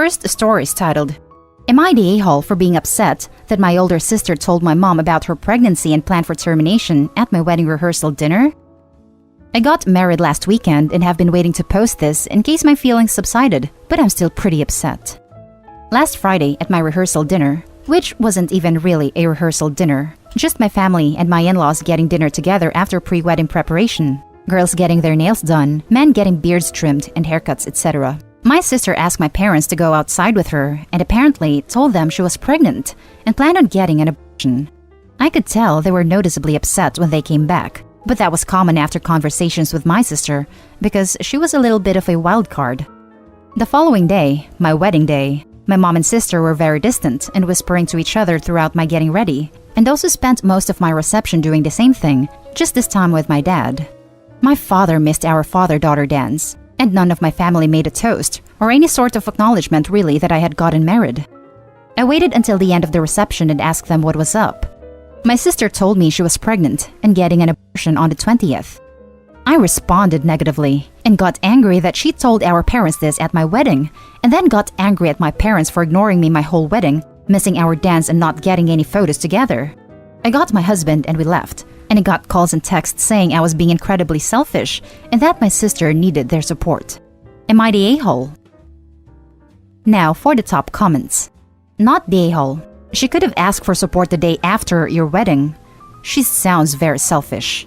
first story is titled, Am I the a-hole for being upset that my older sister told my mom about her pregnancy and planned for termination at my wedding rehearsal dinner? I got married last weekend and have been waiting to post this in case my feelings subsided, but I'm still pretty upset. Last Friday at my rehearsal dinner, which wasn't even really a rehearsal dinner, just my family and my in-laws getting dinner together after pre-wedding preparation, girls getting their nails done, men getting beards trimmed and haircuts, etc. My sister asked my parents to go outside with her and apparently told them she was pregnant and planned on getting an abortion. I could tell they were noticeably upset when they came back, but that was common after conversations with my sister because she was a little bit of a wild card. The following day, my wedding day, my mom and sister were very distant and whispering to each other throughout my getting ready, and also spent most of my reception doing the same thing, just this time with my dad. My father missed our father-daughter dance, and none of my family made a toast or any sort of acknowledgement really that I had gotten married. I waited until the end of the reception and asked them what was up. My sister told me she was pregnant and getting an abortion on the 20th. I responded negatively and got angry that she told our parents this at my wedding, and then got angry at my parents for ignoring me my whole wedding, missing our dance and not getting any photos together. I got my husband and we left, and I got calls and texts saying I was being incredibly selfish and that my sister needed their support. Am I the a-hole? Now for the top comments. Not the a-hole. She could have asked for support the day after your wedding. She sounds very selfish.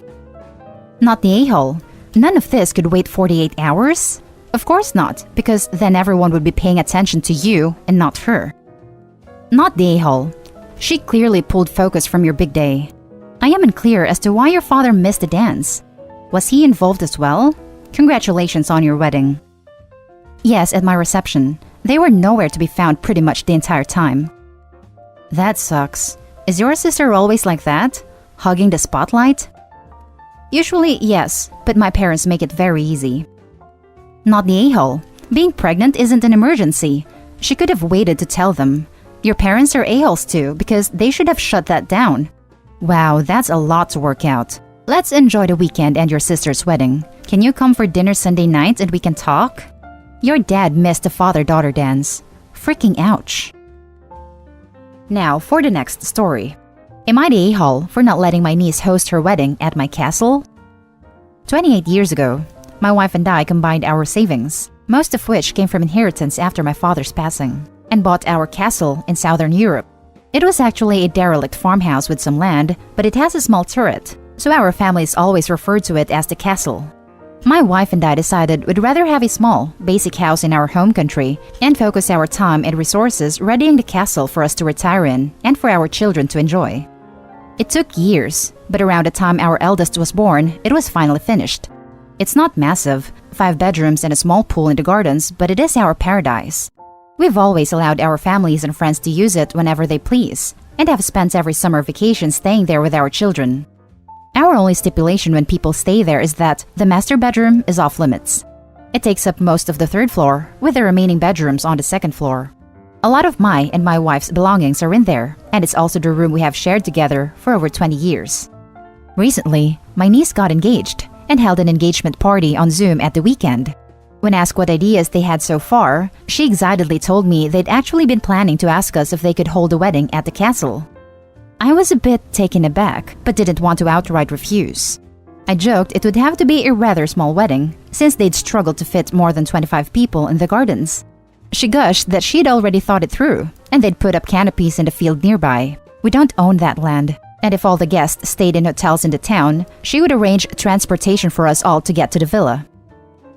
Not the a-hole. None of this could wait 48 hours? Of course not, because then everyone would be paying attention to you and not her. Not the a-hole. She clearly pulled focus from your big day. I am unclear as to why your father missed the dance. Was he involved as well? Congratulations on your wedding. Yes, at my reception. They were nowhere to be found pretty much the entire time. That sucks. Is your sister always like that? Hugging the spotlight? Usually, yes, but my parents make it very easy. Not the a-hole. Being pregnant isn't an emergency. She could have waited to tell them. Your parents are a-holes too, because they should have shut that down. Wow, that's a lot to work out. Let's enjoy the weekend and your sister's wedding. Can you come for dinner Sunday night and we can talk? Your dad missed the father-daughter dance. Freaking ouch. Now for the next story. Am I the a-hole for not letting my niece host her wedding at my castle? 28 years ago, my wife and I combined our savings, most of which came from inheritance after my father's passing, and bought our castle in southern Europe. It was actually a derelict farmhouse with some land, but it has a small turret, so our families always referred to it as the castle. My wife and I decided we'd rather have a small, basic house in our home country and focus our time and resources readying the castle for us to retire in and for our children to enjoy. It took years, but around the time our eldest was born, it was finally finished. It's not massive, 5 bedrooms and a small pool in the gardens, but it is our paradise. We've always allowed our families and friends to use it whenever they please, and have spent every summer vacation staying there with our children. Our only stipulation when people stay there is that the master bedroom is off limits. It takes up most of the 3rd floor, with the remaining bedrooms on the 2nd floor. A lot of my and my wife's belongings are in there, and it's also the room we have shared together for over 20 years. Recently, my niece got engaged and held an engagement party on Zoom at the weekend. When asked what ideas they had so far, she excitedly told me they'd actually been planning to ask us if they could hold a wedding at the castle. I was a bit taken aback, but didn't want to outright refuse. I joked it would have to be a rather small wedding, since they'd struggled to fit more than 25 people in the gardens. She gushed that she'd already thought it through, and they'd put up canopies in the field nearby. We don't own that land, and if all the guests stayed in hotels in the town, she would arrange transportation for us all to get to the villa.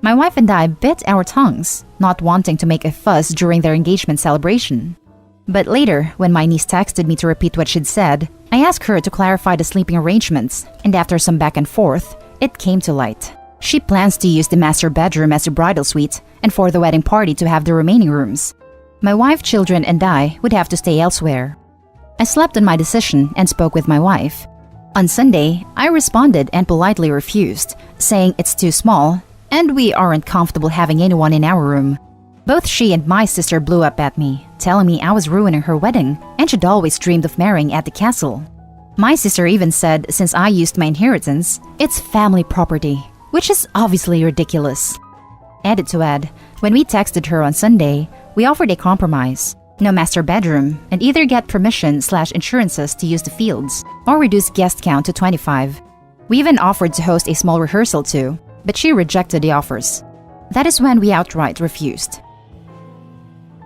My wife and I bit our tongues, not wanting to make a fuss during their engagement celebration. But later, when my niece texted me to repeat what she'd said, I asked her to clarify the sleeping arrangements, and after some back and forth, it came to light. She plans to use the master bedroom as a bridal suite, and for the wedding party to have the remaining rooms. My wife, children, and I would have to stay elsewhere. I slept on my decision and spoke with my wife. On Sunday, I responded and politely refused, saying it's too small, and we aren't comfortable having anyone in our room. Both she and my sister blew up at me, telling me I was ruining her wedding and she'd always dreamed of marrying at the castle. My sister even said since I used my inheritance, it's family property, which is obviously ridiculous. Added to add, when we texted her on Sunday, We offered a compromise. No master bedroom, and either get permission/insurances to use the fields, or reduce guest count to 25. We even offered to host a small rehearsal too, but she rejected the offers. That is when we outright refused.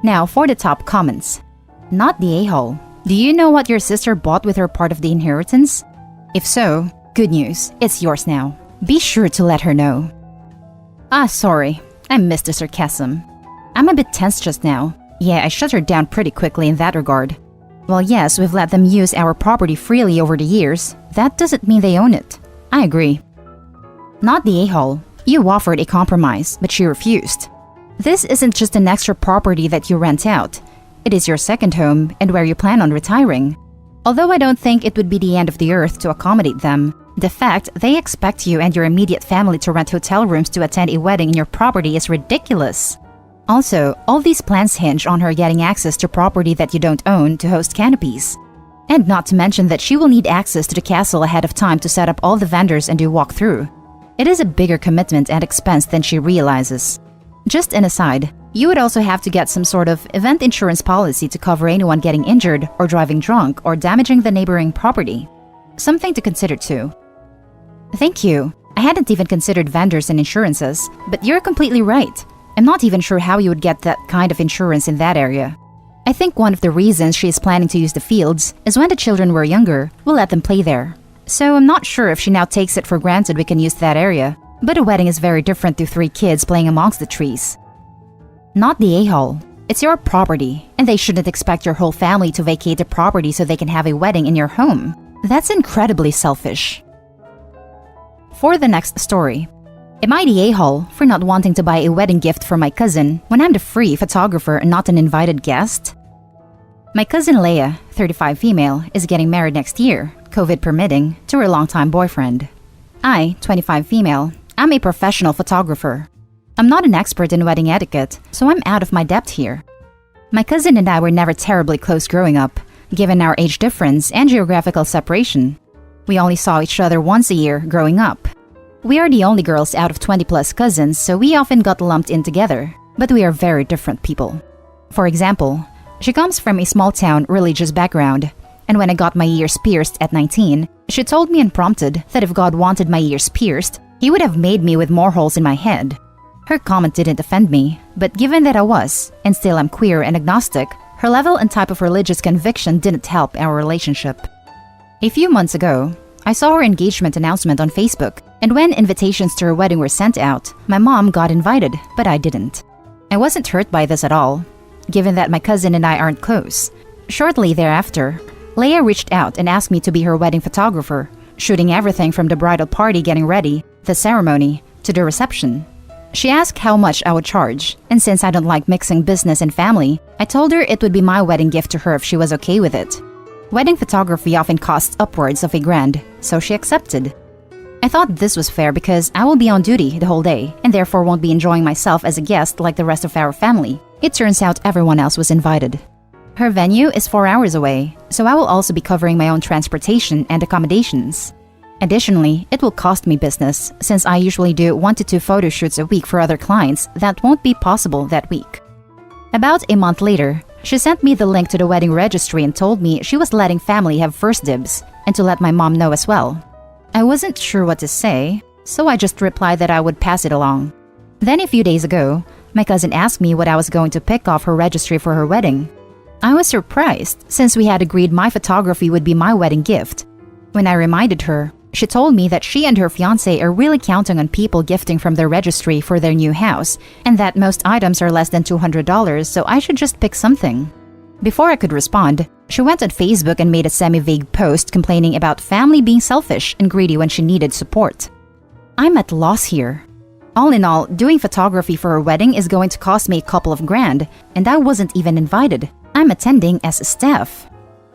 Now for the top comments. Not the a-hole. Do you know what your sister bought with her part of the inheritance? If so, good news, it's yours now. Be sure to let her know. Sorry, I missed the sarcasm. I'm a bit tense just now. Yeah, I shut her down pretty quickly in that regard. Well, yes, we've let them use our property freely over the years. That doesn't mean they own it. I agree. Not the a-hole. You offered a compromise, but she refused. This isn't just an extra property that you rent out. It is your second home and where you plan on retiring. Although I don't think it would be the end of the earth to accommodate them, the fact they expect you and your immediate family to rent hotel rooms to attend a wedding in your property is ridiculous. Also, all these plans hinge on her getting access to property that you don't own to host canopies. And not to mention that she will need access to the castle ahead of time to set up all the vendors and do walkthrough. It is a bigger commitment and expense than she realizes. Just an aside, you would also have to get some sort of event insurance policy to cover anyone getting injured or driving drunk or damaging the neighboring property. Something to consider too. Thank you. I hadn't even considered vendors and insurances, but you're completely right. I'm not even sure how you would get that kind of insurance in that area. I think one of the reasons she is planning to use the fields is when the children were younger, we'll let them play there. So I'm not sure if she now takes it for granted we can use that area, but a wedding is very different to 3 kids playing amongst the trees. Not the a-hole. It's your property, and they shouldn't expect your whole family to vacate the property so they can have a wedding in your home. That's incredibly selfish. For the next story. Am I the a-hole for not wanting to buy a wedding gift for my cousin when I'm the free photographer and not an invited guest? My cousin Leia, 35 female, is getting married next year, COVID permitting, to her longtime boyfriend. I, 25 female, am a professional photographer. I'm not an expert in wedding etiquette, so I'm out of my depth here. My cousin and I were never terribly close growing up, given our age difference and geographical separation. We only saw each other once a year growing up. We are the only girls out of 20-plus cousins, so we often got lumped in together, but we are very different people. For example, she comes from a small-town religious background, and when I got my ears pierced at 19, she told me unprompted that if God wanted my ears pierced, He would have made me with more holes in my head. Her comment didn't offend me, but given that I was, and still am queer and agnostic, her level and type of religious conviction didn't help our relationship. A few months ago, I saw her engagement announcement on Facebook, and when invitations to her wedding were sent out, my mom got invited, but I didn't. I wasn't hurt by this at all, given that my cousin and I aren't close. Shortly thereafter, Leia reached out and asked me to be her wedding photographer, shooting everything from the bridal party getting ready, the ceremony, to the reception. She asked how much I would charge, and since I don't like mixing business and family, I told her it would be my wedding gift to her if she was okay with it. Wedding photography often costs upwards of $1,000, so she accepted. I thought this was fair because I will be on duty the whole day and therefore won't be enjoying myself as a guest like the rest of our family. It turns out everyone else was invited. Her venue is 4 hours away, so I will also be covering my own transportation and accommodations. Additionally, it will cost me business since I usually do 1 to 2 photo shoots a week for other clients that won't be possible that week. About a month later, she sent me the link to the wedding registry and told me she was letting family have first dibs and to let my mom know as well. I wasn't sure what to say, so I just replied that I would pass it along. Then a few days ago, my cousin asked me what I was going to pick off her registry for her wedding. I was surprised since we had agreed my photography would be my wedding gift. When I reminded her, she told me that she and her fiancé are really counting on people gifting from their registry for their new house, and that most items are less than $200, so I should just pick something. Before I could respond, she went on Facebook and made a semi-vague post complaining about family being selfish and greedy when she needed support. I'm at loss here. All in all, doing photography for her wedding is going to cost me a couple of grand, and I wasn't even invited. I'm attending as staff.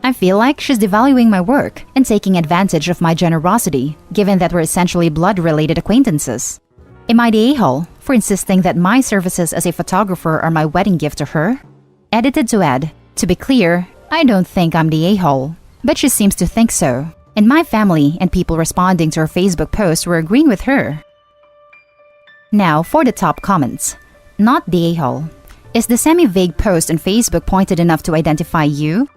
I feel like she's devaluing my work and taking advantage of my generosity, given that we're essentially blood-related acquaintances. Am I the a-hole for insisting that my services as a photographer are my wedding gift to her? Edited to add, to be clear, I don't think I'm the a-hole, but she seems to think so, and my family and people responding to her Facebook post were agreeing with her. Now for the top comments. Not the a-hole. Is the semi-vague post on Facebook pointed enough to identify you?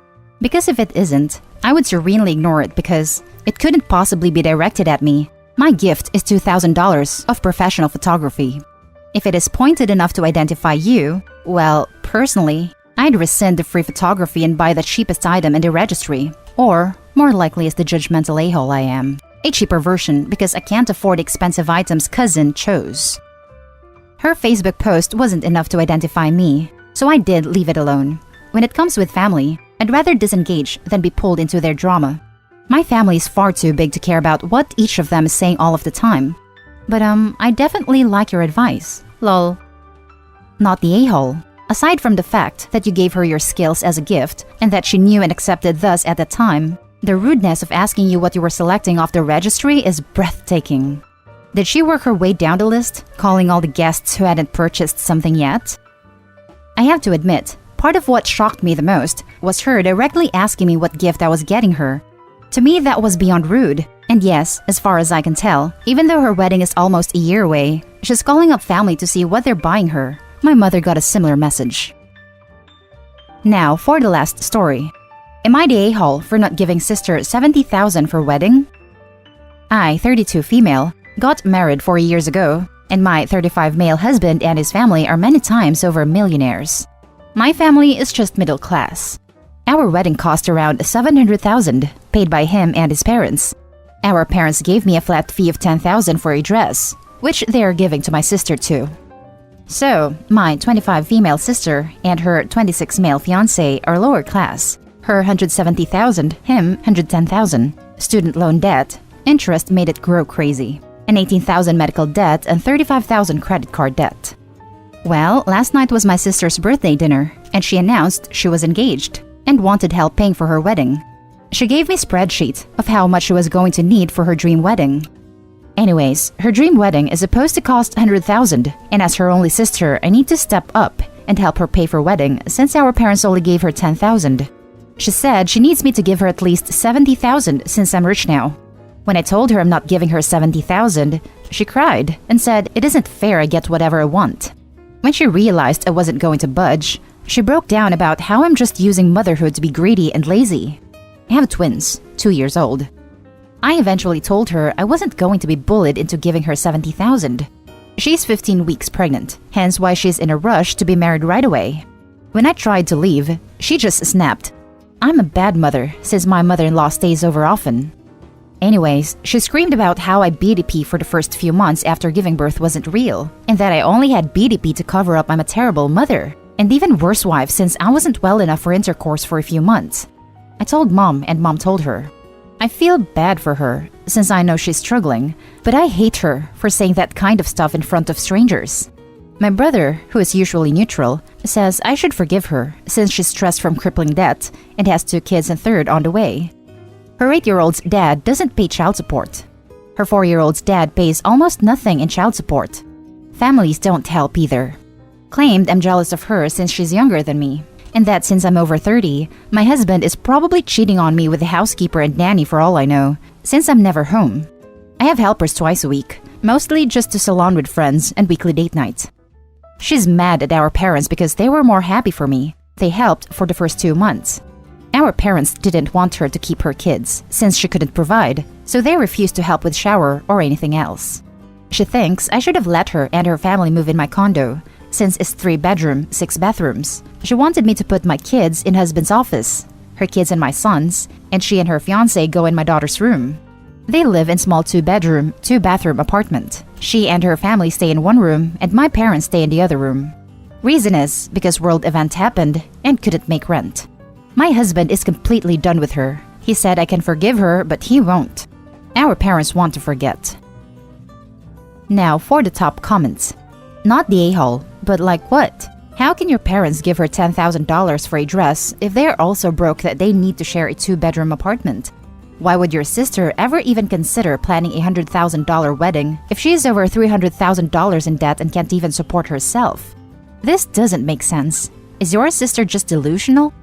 Because if it isn't, I would serenely ignore it because it couldn't possibly be directed at me. My gift is $2,000 of professional photography. If it is pointed enough to identify you, well, personally, I'd rescind the free photography and buy the cheapest item in the registry. Or, more likely as the judgmental a-hole I am, a cheaper version because I can't afford the expensive items cousin chose. Her Facebook post wasn't enough to identify me, so I did leave it alone. When it comes with family, I'd rather disengage than be pulled into their drama. My family is far too big to care about what each of them is saying all of the time. But I definitely like your advice. Lol. Not the a-hole. Aside from the fact that you gave her your skills as a gift and that she knew and accepted thus at the time, the rudeness of asking you what you were selecting off the registry is breathtaking. Did she work her way down the list, calling all the guests who hadn't purchased something yet? I have to admit, part of what shocked me the most was her directly asking me what gift I was getting her. To me, that was beyond rude. And yes, as far as I can tell, even though her wedding is almost a year away, she's calling up family to see what they're buying her. My mother got a similar message. Now, for the last story. Am I the a-hole for not giving sister $70,000 for wedding? I, 32 female, got married 4 years ago, and my 35 male husband and his family are many times over millionaires. My family is just middle class. Our wedding cost around $700,000, paid by him and his parents. Our parents gave me a flat fee of $10,000 for a dress, which they are giving to my sister too. So, my 25 female sister and her 26 male fiancé are lower class. Her $170,000, him $110,000. Student loan debt, interest made it grow crazy. An $18,000 medical debt and $35,000 credit card debt. Well, last night was my sister's birthday dinner, and she announced she was engaged and wanted help paying for her wedding. She gave me a spreadsheet of how much she was going to need for her dream wedding. Anyways, her dream wedding is supposed to cost $100,000, and as her only sister, I need to step up and help her pay for wedding since our parents only gave her $10,000. She said she needs me to give her at least $70,000 since I'm rich now. When I told her I'm not giving her $70,000, she cried and said it isn't fair I get whatever I want. When she realized I wasn't going to budge, she broke down about how I'm just using motherhood to be greedy and lazy. I have twins, 2 years old. I eventually told her I wasn't going to be bullied into giving her $70,000. She's 15 weeks pregnant, hence why she's in a rush to be married right away. When I tried to leave, she just snapped. I'm a bad mother since my mother-in-law stays over often. Anyways, she screamed about how I BDP for the first few months after giving birth wasn't real, and that I only had BDP to cover up I'm a terrible mother, and even worse wife since I wasn't well enough for intercourse for a few months. I told mom and mom told her. I feel bad for her since I know she's struggling, but I hate her for saying that kind of stuff in front of strangers. My brother, who is usually neutral, says I should forgive her since she's stressed from crippling debt and has 2 kids and third on the way. Her 8-year-old's dad doesn't pay child support. Her 4-year-old's dad pays almost nothing in child support. Families don't help either. Claimed I'm jealous of her since she's younger than me, and that since I'm over 30, my husband is probably cheating on me with a housekeeper and nanny for all I know, since I'm never home. I have helpers twice a week, mostly just to salon with friends and weekly date night. She's mad at our parents because they were more happy for me. They helped for the first 2 months. Our parents didn't want her to keep her kids since she couldn't provide, so they refused to help with shower or anything else. She thinks I should have let her and her family move in my condo, since it's 3-bedroom, 6 bathrooms. She wanted me to put my kids in husband's office, her kids and my son's, and she and her fiancé go in my daughter's room. They live in small 2-bedroom, 2-bathroom apartment. She and her family stay in one room and my parents stay in the other room. Reason is because world event happened and couldn't make rent. My husband is completely done with her. He said I can forgive her, but he won't. Our parents want to forget. Now for the top comments. Not the a-hole, but like what? How can your parents give her $10,000 for a dress if they are also broke that they need to share a 2-bedroom apartment? Why would your sister ever even consider planning a $100,000 wedding if she is over $300,000 in debt and can't even support herself? This doesn't make sense. Is your sister just delusional?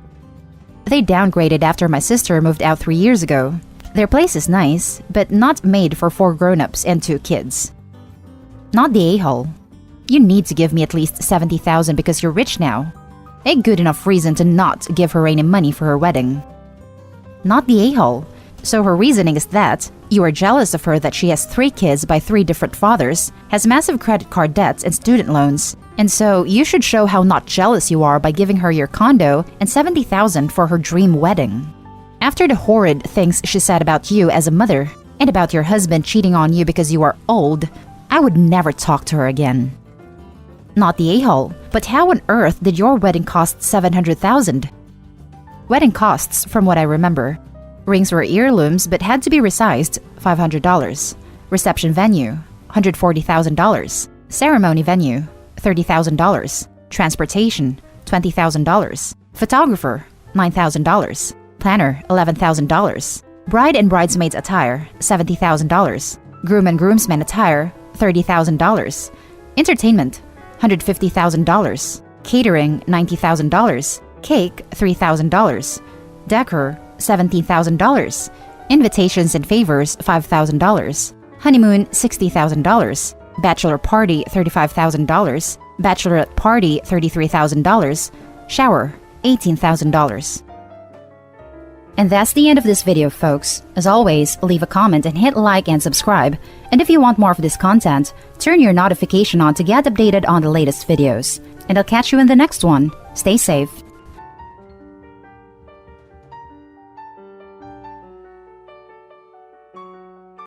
They downgraded after my sister moved out 3 years ago. Their place is nice, but not made for 4 grown-ups and 2 kids. Not the a-hole. You need to give me at least 70,000 because you're rich now. A good enough reason to not give her any money for her wedding. Not the a-hole. So her reasoning is that you are jealous of her that she has 3 kids by 3 different fathers, has massive credit card debts and student loans, and so you should show how not jealous you are by giving her your condo and 70,000 for her dream wedding. After the horrid things she said about you as a mother, and about your husband cheating on you because you are old, I would never talk to her again. Not the a-hole, but how on earth did your wedding cost 700,000? Wedding costs, from what I remember. Rings were heirlooms but had to be resized, $500. Reception venue, $140,000. Ceremony venue, $30,000. Transportation, $20,000. Photographer, $9,000. Planner, $11,000. Bride and bridesmaids attire, $70,000. Groom and groomsmen attire, $30,000. Entertainment, $150,000. Catering, $90,000. Cake, $3,000. Decor, $17,000. Invitations and favors, $5,000. Honeymoon, $60,000. Bachelor party, $35,000. Bachelorette party, $33,000. Shower, $18,000. And that's the end of this video, folks. As always, leave a comment and hit like and subscribe. And if you want more of this content, turn your notification on to get updated on the latest videos. And I'll catch you in the next one. Stay safe.